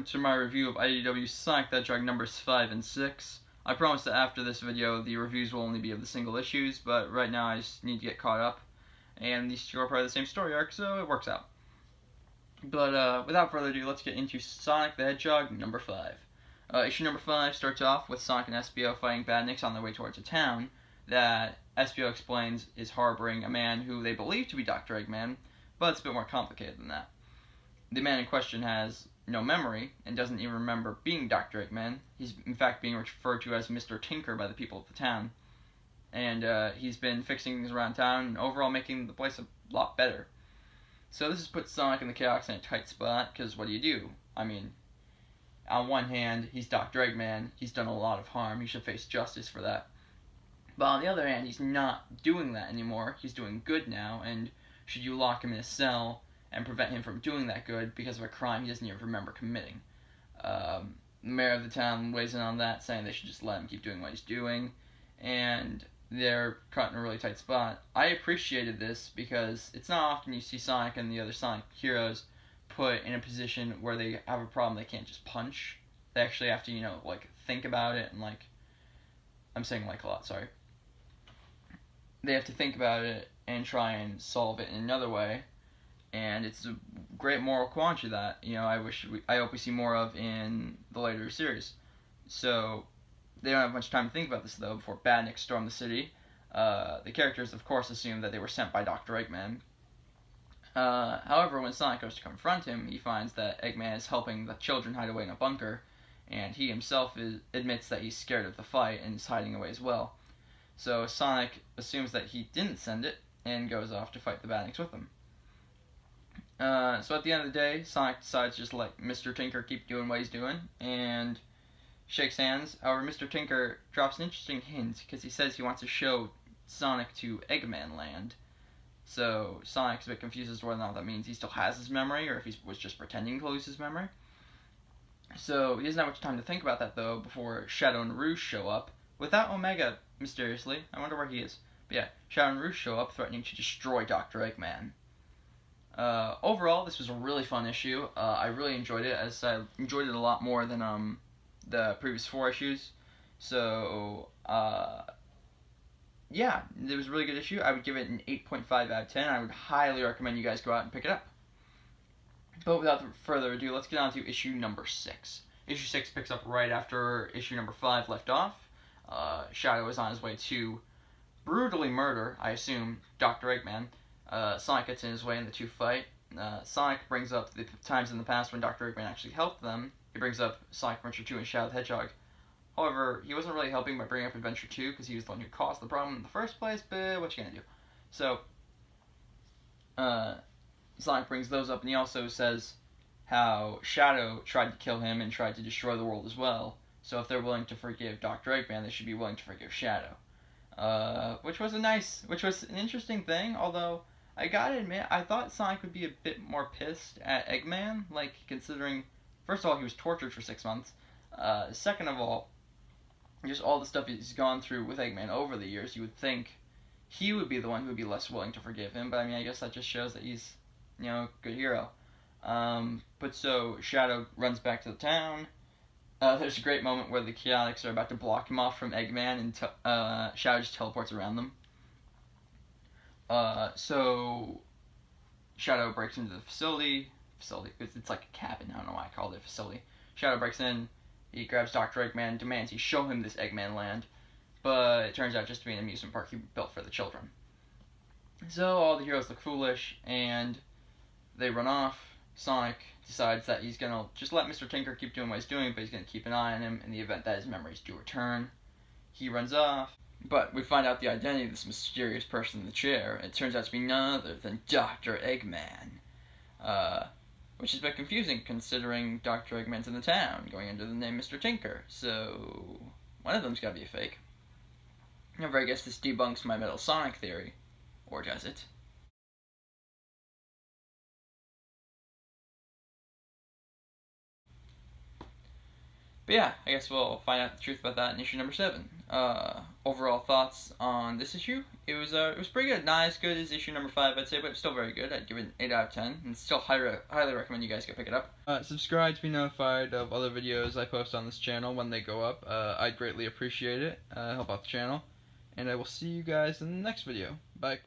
welcome to my review of IDW Sonic the Hedgehog numbers 5 and 6. I promise that after this video the reviews will only be of the single issues, but right now I just need to get caught up, and these two are part of the same story arc, so it works out. But without further ado, let's get into Sonic the Hedgehog number 5. Issue number 5 starts off with Sonic and SBO fighting badniks on their way towards a town that SBO explains is harboring a man who they believe to be Dr. Eggman, but it's a bit more complicated than that. The man in question has no memory and doesn't even remember being Dr. Eggman. He's in fact being referred to as Mr. Tinker by the people of the town. And he's been fixing things around town and overall making the place a lot better. So this has put Sonic and the Chaotix in a tight spot, because what do? I mean, on one hand, he's Dr. Eggman. He's done a lot of harm. He should face justice for that. But on the other hand, he's not doing that anymore. He's doing good now, and should you lock him in a cell and prevent him from doing that good because of a crime he doesn't even remember committing? The mayor of the town weighs in on that, saying they should just let him keep doing what he's doing, and they're caught in a really tight spot. I appreciated this because it's not often you see Sonic and the other Sonic heroes put in a position where they have a problem they can't just punch. They actually have to, think about it and, I'm saying a lot, sorry. They have to think about it and try and solve it in another way. And it's a great moral quandary that, I hope we see more of in the later series. So, they don't have much time to think about this, though, before badniks storm the city. The characters, of course, assume that they were sent by Dr. Eggman. However, when Sonic goes to confront him, he finds that Eggman is helping the children hide away in a bunker, and he himself admits that he's scared of the fight and is hiding away as well. So, Sonic assumes that he didn't send it, and goes off to fight the badniks with him. So at the end of the day, Sonic decides to just let Mr. Tinker keep doing what he's doing, and shakes hands. However, Mr. Tinker drops an interesting hint, because he says he wants to show Sonic to Eggman Land. So Sonic's a bit confused as to whether or not that means he still has his memory, or if he was just pretending to lose his memory. So he doesn't have much time to think about that, though, before Shadow and Rouge show up, without Omega, mysteriously. I wonder where he is. But yeah, Shadow and Rouge show up, threatening to destroy Dr. Eggman. Overall, this was a really fun issue. I really enjoyed it, as I enjoyed it a lot more than the previous 4 issues. So, yeah, it was a really good issue. I would give it an 8.5 out of 10. I would highly recommend you guys go out and pick it up. But without further ado, let's get on to issue number 6. Issue 6 picks up right after issue number 5 left off. Shadow is on his way to brutally murder, I assume, Dr. Eggman. Sonic gets in his way and the two fight. Sonic brings up the times in the past when Dr. Eggman actually helped them. He brings up Sonic Adventure 2 and Shadow the Hedgehog. However, he wasn't really helping by bringing up Adventure 2 because he was the one who caused the problem in the first place, but what you gonna do? So, Sonic brings those up, and he also says how Shadow tried to kill him and tried to destroy the world as well. So if they're willing to forgive Dr. Eggman, they should be willing to forgive Shadow. Which was an interesting thing, although I gotta admit, I thought Sonic would be a bit more pissed at Eggman, considering, first of all, he was tortured for 6 months. Second of all, just all the stuff he's gone through with Eggman over the years, you would think he would be the one who would be less willing to forgive him, but I mean, I guess that just shows that he's, a good hero. But so, Shadow runs back to the town. There's a great moment where the Chaotix are about to block him off from Eggman, and Shadow just teleports around them. So Shadow breaks into the facility, it's like a cabin, I don't know why I called it a facility. Shadow breaks in, he grabs Dr. Eggman, demands he show him this Eggman Land, but it turns out just to be an amusement park he built for the children. So all the heroes look foolish, and they run off. Sonic decides that he's gonna just let Mr. Tinker keep doing what he's doing, but he's gonna keep an eye on him in the event that his memories do return. He runs off. But we find out the identity of this mysterious person in the chair. It turns out to be none other than Dr. Eggman. Which is a bit confusing considering Dr. Eggman's in the town, going under the name Mr. Tinker. So, one of them's gotta be a fake. However, I guess this debunks my Metal Sonic theory. Or does it? But yeah, I guess we'll find out the truth about that in issue number 7. Overall thoughts on this issue? It was pretty good. Not as good as issue number 5, I'd say, but still very good. I'd give it an 8 out of 10, and still highly recommend you guys go pick it up. Subscribe to be notified of other videos I post on this channel when they go up. I'd greatly appreciate it. Help out the channel, and I will see you guys in the next video. Bye.